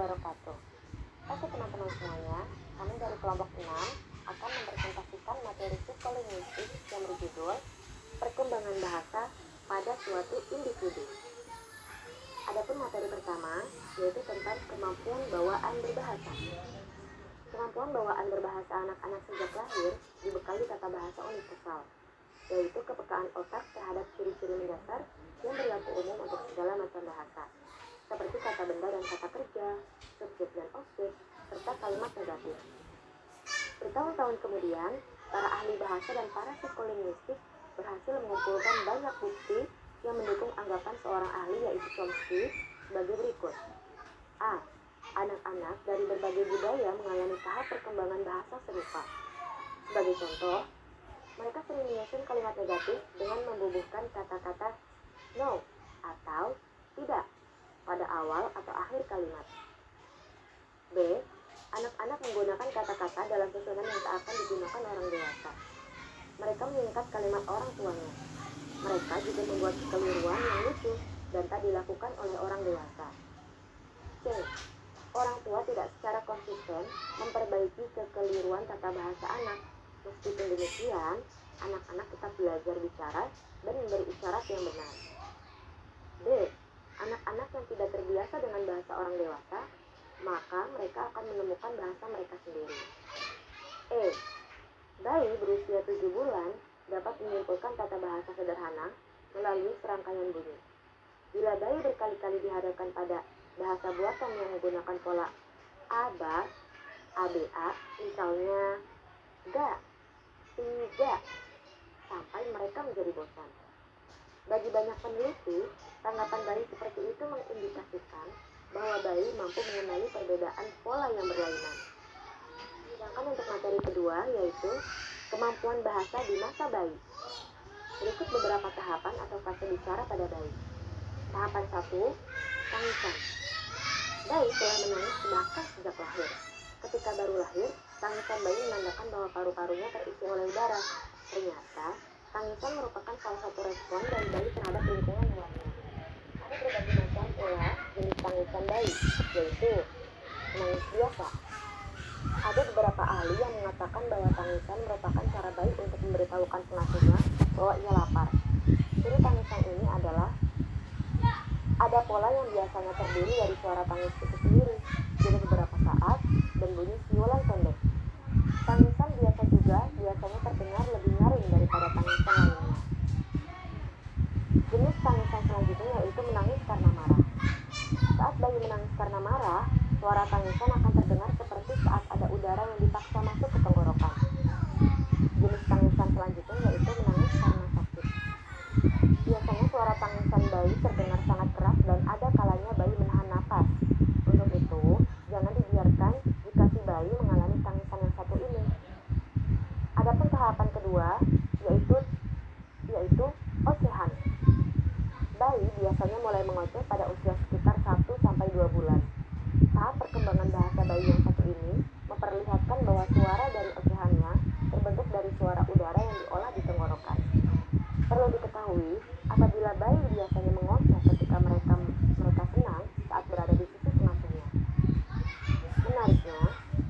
wabarakatuh. Oke teman-teman semuanya, kami dari kelompok 6 akan mempresentasikan materi psikolinguistik yang berjudul Perkembangan Bahasa pada Suatu Individu. Adapun materi pertama yaitu tentang kemampuan bawaan berbahasa. Kemampuan bawaan berbahasa anak-anak sejak lahir dibekali tata bahasa universal, yaitu kepekaan otak terhadap ciri-ciri mendasar yang berlaku umum untuk segala macam bahasa, seperti kata benda dan kata kerja, subjek dan objek, serta kalimat negatif. Bertahun-tahun kemudian, para ahli bahasa dan para psikolinguistik berhasil mengumpulkan banyak bukti yang mendukung anggapan seorang ahli yaitu Chomsky sebagai berikut. A. Anak-anak dari berbagai budaya mengalami tahap perkembangan bahasa serupa. Sebagai contoh, mereka sering menyusun kalimat negatif dengan membubuhkan kata-kata no atau tidak pada awal atau akhir kalimat. B. Anak-anak menggunakan kata-kata dalam susunan yang tak akan digunakan orang dewasa. Mereka menyingkat kalimat orang tuanya. Mereka juga membuat kekeliruan yang lucu dan tak dilakukan oleh orang dewasa. C. Orang tua tidak secara konsisten memperbaiki kekeliruan tata bahasa anak. Meskipun demikian, anak-anak tetap belajar bicara dan memberi isyarat yang benar. D. Anak-anak yang tidak terbiasa dengan bahasa orang dewasa, maka mereka akan menemukan bahasa mereka sendiri. E. Bayi berusia 7 bulan dapat menyimpulkan tata bahasa sederhana melalui serangkaian bunyi. Bila bayi berkali-kali dihadapkan pada bahasa buatan yang menggunakan pola aba, aba, misalnya ga, tidak, sampai mereka menjadi bosan. Bagi banyak peneliti, tanggapan bayi seperti itu mengindikasikan bahwa bayi mampu mengenali perbedaan pola yang berlainan. Sedangkan untuk materi kedua yaitu kemampuan bahasa di masa bayi. Berikut beberapa tahapan atau fase bicara pada bayi. Tahapan 1, tangisan. Bayi telah menangis bahkan sejak lahir. Ketika baru lahir, tangisan bayi menandakan bahwa paru-parunya terisi oleh udara. Ternyata, tangisan merupakan salah satu respon dari bayi terhadap lingkungan luarnya. Ada berbagai macam pola jenis tangisan bayi, yaitu menangis biasa. Ada beberapa ahli yang mengatakan bahwa tangisan merupakan cara bayi untuk memberitahukan pengasuhnya bahwa ia lapar. Ciri tangisan ini adalah ada pola yang biasanya terdiri dari suara tangis itu sendiri, jeda beberapa saat, dan bunyi siulan pendek. Tangisan biasanya terdengar lebih nyaring daripada tangisan lainnya. Jenis tangisan selanjutnya yaitu menangis karena marah. Saat bayi menangis karena marah, suara tangisan akan terdengar seperti saat ada udara yang dipaksa masuk ke tenggorokan. Jenis tangisan selanjutnya yaitu menangis karena sakit. Biasanya suara tangisan bayi terdengar sangat keras dan ada kalanya bayi menahan napas. Untuk itu, jangan dibiarkan jika si bayi mengalami tangisan yang satu ini. Adapun tahapan kedua yaitu ocehan. Bayi biasanya mulai mengoceh pada usia sekitar 1-2 bulan. Tahap perkembangan bahasa bayi yang satu ini memperlihatkan bahwa suara dari ocehannya terbentuk dari suara udara yang diolah di tenggorokan. Perlu diketahui, apabila bayi biasanya mengoceh ketika mereka senang saat berada di sisi pengasuhnya. Menariknya,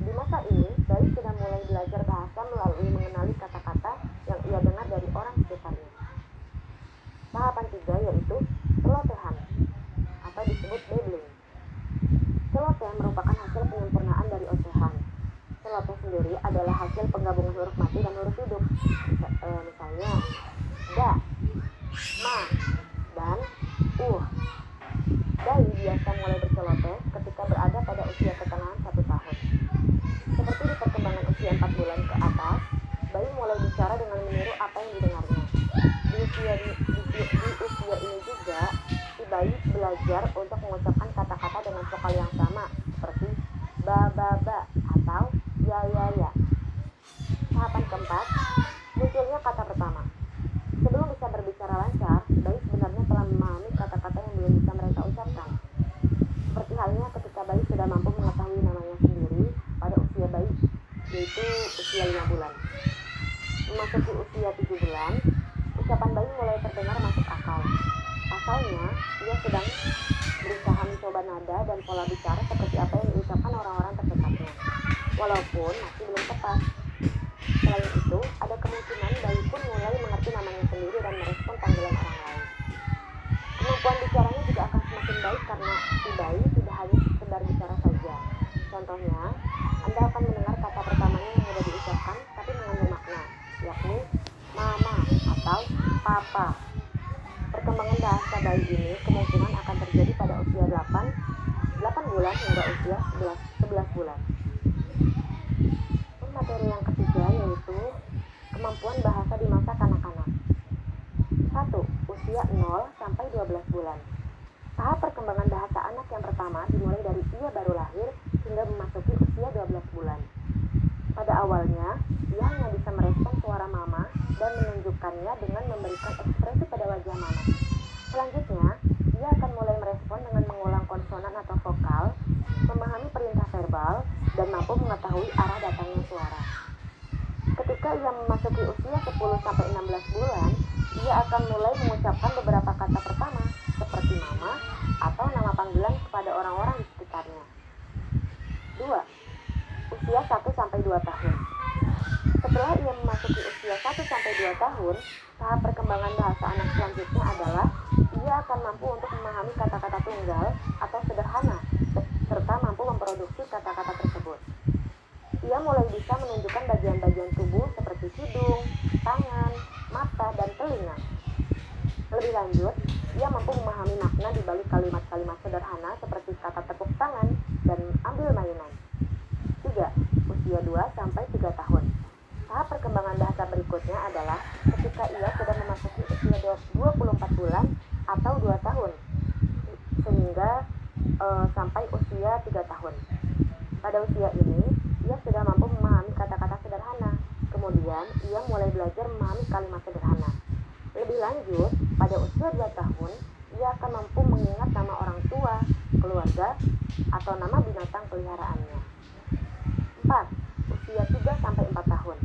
di masa ini bayi sudah mulai belajar bahasa melalui mengenali kata-kata yang ia dengar dari orang sekitarnya. Tahapan 3 yaitu celotehan atau disebut babbling. Celoteh merupakan hasil penyempurnaan dari ocehan. Celoteh sendiri adalah hasil penggabungan huruf mati dan huruf hidup. Misalnya da, ma, dan Bayi biasa mulai berceloteh ketika berada pada usia pertengahan 1 tahun. Seperti di perkembangan usia 4 bulan ke atas, bayi mulai bicara dengan meniru apa yang didengarnya. Di usia ini juga, si bayi belajar untuk mengucapkan kata-kata dengan vokal yang sama, seperti ba ba ba atau ya ya ya. Tahapan keempat, munculnya kata pertama. Sebelum bisa berbicara lancar, bayi sebenarnya telah memahami kata-kata yang belum bisa mereka ucapkan. Seperti halnya ketika bayi sudah mampu mengetahui namanya sendiri pada usia bayi, yaitu usia 5 bulan. Memasuki usia 7 bulan, ucapan bayi mulai terdengar masuk akal. Pasalnya, ia sedang berusaha mencoba nada dan pola bicara seperti apa yang diucapkan orang-orang terdekatnya, walaupun masih belum tepat. Selain itu, ada kemungkinan bayi pun mulai mengerti namanya sendiri dan merespon panggilan orang lain. Kemampuan bicaranya juga akan semakin baik karena si bayi tidak hanya sekedar bicara saja. Contohnya, Anda akan mendengar kata pertamanya yang mudah diucapkan tapi mengandung makna, yakni mama atau papa. Perkembangan bahasa bayi ini kemungkinan akan terjadi pada usia 8 bulan hingga usia 11 bulan. Materi yang ketiga yaitu kemampuan bahasa di masa kanak-kanak. 1. Usia 0 sampai 12 bulan. Tahap perkembangan bahasa anak yang pertama dimulai dari ia baru lahir hingga memasuki usia 12 bulan. Pada awalnya, ia hanya bisa merespon suara mama dan menunjukkannya dengan memberikan ekspresi pada wajah mama. Selanjutnya, ia akan mulai merespon dengan mengulang konsonan atau vokal, memahami perintah verbal, dan mampu mengetahui arah datangnya suara. Ketika ia memasuki usia 10-16 bulan, ia akan mulai mengucapkan beberapa kata pertama, seperti mama atau nama panggilan kepada orang-orang di sekitarnya. 2. Usia 1-2 tahun. Setelah ia memasuki usia 1-2 tahun, tahap perkembangan bahasa anak selanjutnya adalah ia akan mampu untuk memahami kata-kata tunggal atau sederhana, serta mampu memproduksi kata-kata tersebut. Ia mulai bisa menunjukkan bagian-bagian tubuh seperti hidung, tangan, mata, dan telinga. Lebih lanjut, ia mampu memahami makna di balik kalimat-kalimat sederhana seperti kata tepuk tangan dan ambil mainan. 3. Usia 2-3 tahun. Tahap perkembangan bahasa berikutnya adalah ketika ia sudah memasuki usia 24 bulan atau 2 tahun sehingga sampai usia 3 tahun. Pada usia ini, ia sudah mampu memahami kata-kata sederhana. Kemudian, ia mulai belajar memahami kalimat sederhana. Lebih lanjut, pada usia 2 tahun, ia akan mampu mengingat nama orang tua, keluarga, atau nama binatang peliharaannya. 4. Usia 3-4 tahun.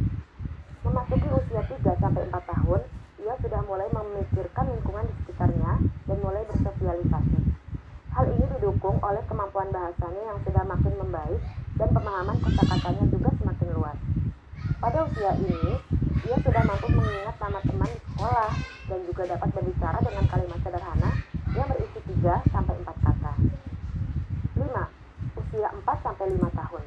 Memasuki usia 3-4 tahun, ia sudah mulai memikirkan lingkungan di sekitarnya dan mulai bersosialisasi. Hal ini didukung oleh kemampuan bahasanya yang sudah makin membaik dan pemahaman kosakatanya juga semakin luas. Pada usia ini, ia sudah mampu mengingat nama teman di sekolah dan juga dapat berbicara dengan kalimat sederhana yang berisi 3-4 kata. 5. Usia 4-5 tahun.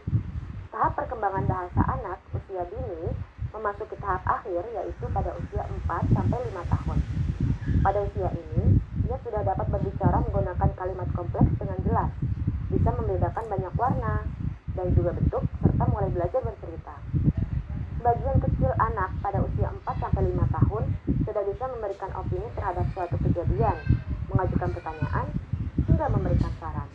Tahap perkembangan bahasa anak usia dini memasuki tahap akhir yaitu pada usia 4-5 tahun. Pada usia ini, ia sudah dapat berbicara menggunakan kalimat kompleks dengan jelas, bisa membedakan banyak warna dan juga bentuk, serta mulai belajar bercerita. Sebagian kecil anak pada usia 4-5 tahun sudah bisa memberikan opini terhadap suatu kejadian, mengajukan pertanyaan, hingga memberikan saran.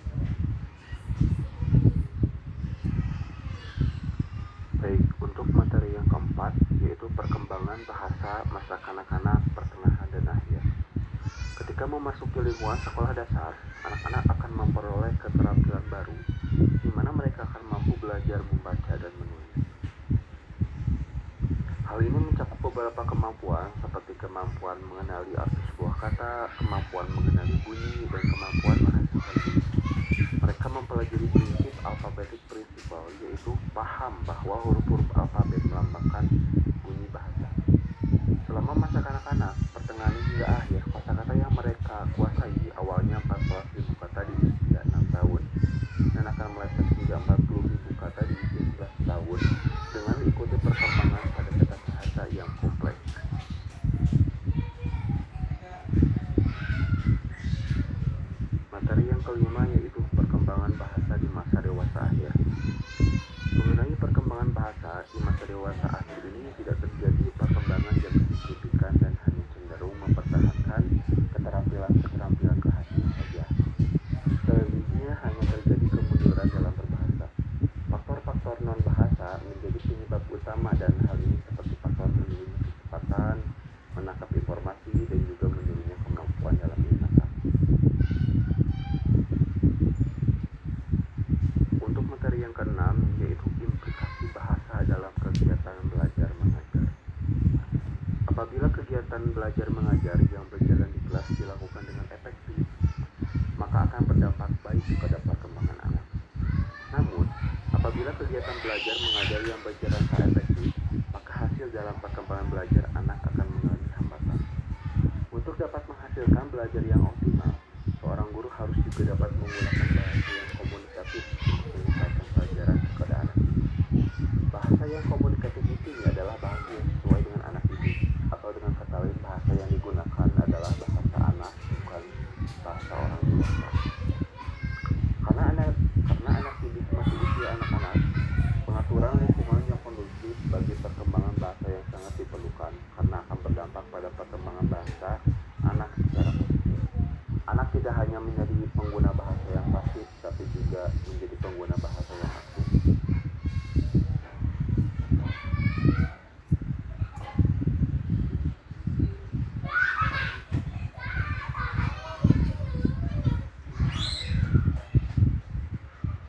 Baik, untuk materi yang keempat, yaitu perkembangan bahasa masa kanak-kanak, pertengahan, dan akhir. Ketika memasuki lingkungan sekolah dasar, anak-anak akan memperoleh keterampilan baru, di mana mereka akan mampu belajar membaca dan menulis. Hal ini mencakup beberapa kemampuan, seperti kemampuan mengenali arti sebuah kata, kemampuan mengenali bunyi, dan kemampuan menghasilkan bunyi. Mereka mempelajari prinsip alphabetic principle, yaitu paham bahwa huruf-huruf alfabet melambangkan bunyi bahasa. Selama masa kanak-kanak, pertengahan hingga akhir, kosakata yang mereka kuasai awalnya 14.000 kata di usia 6 tahun dan akan meleset hingga 40.000 kata di usia 11 tahun dengan mengikuti perkembangan pada kata bahasa yang kompleks. Materi yang kelima yaitu perkembangan bahasa di masa dewasa akhir. Mengenai perkembangan bahasa di masa dewasa akhir ini tidak terjadi perkembangan yang signifikan dan hanya cenderung mempertahankan keterampilan khasnya saja. Selebihnya hanya terjadi kemunduran dalam berbahasa. Faktor-faktor non-bahasa menjadi penyebab utama dan hal ini seperti faktor menurunnya kecepatan menangkap informasi dan juga menurunnya kemampuan dalam ingatan. Untuk materi yang keenam yaitu implikasi bahasa dalam kegiatan belajar mengajar. Apabila kegiatan belajar mengajar yang berjalan di kelas dilakukan dengan efektif, maka akan berdampak baik pada perkembangan anak. Namun, Apabila kegiatan belajar mengajari yang berjalan efektif, maka hasil dalam perkembangan belajar anak akan mengalami hambatan. Untuk dapat menghasilkan belajar yang optimal, seorang guru harus juga dapat menggunakan